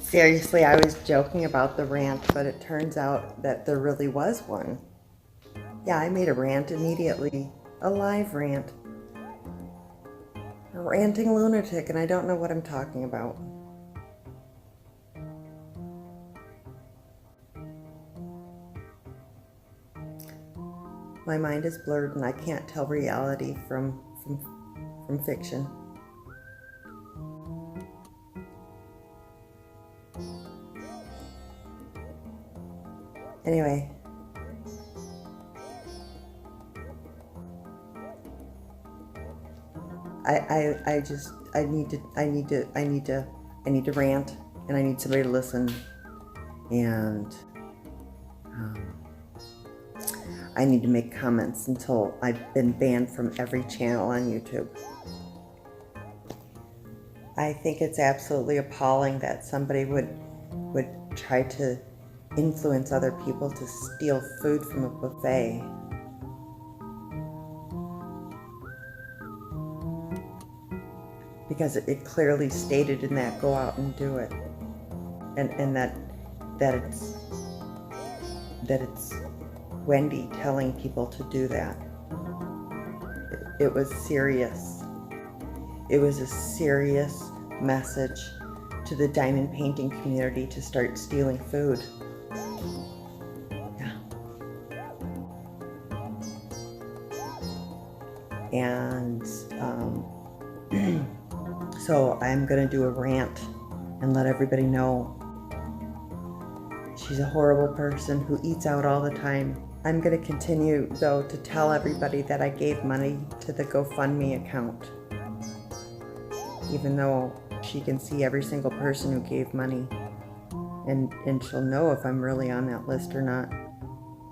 Seriously, I was joking about the rant, but it turns out that there really was one. Yeah, I made a rant immediately. A live rant. A ranting lunatic, and I don't know what I'm talking about. My mind is blurred and I can't tell reality from fiction. Anyway, I need to rant, and I need somebody to listen, and I need to make comments until I've been banned from every channel on YouTube. I think it's absolutely appalling that somebody would try to influence other people to steal food from a buffet. Because it clearly stated in that, go out and do it. And that it's Wendy telling people to do that. It was serious. It was a serious message to the diamond painting community to start stealing food. Yeah. And so I'm gonna do a rant and let everybody know she's a horrible person who eats out all the time. I'm gonna continue though to tell everybody that I gave money to the GoFundMe account, even though she can see every single person who gave money, and she'll know if I'm really on that list or not.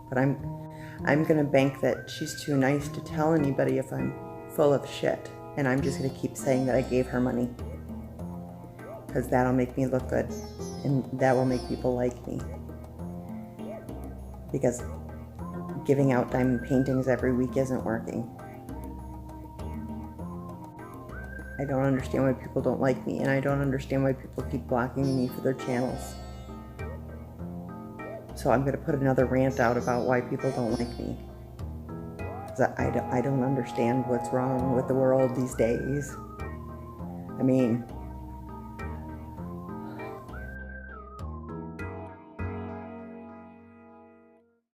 But I'm gonna bank that she's too nice to tell anybody if I'm full of shit, and I'm just gonna keep saying that I gave her money, because that'll make me look good, and that will make people like me. Because giving out diamond paintings every week isn't working. I don't understand why people don't like me, and I don't understand why people keep blocking me for their channels. So I'm gonna put another rant out about why people don't like me. Because I don't understand what's wrong with the world these days. I mean,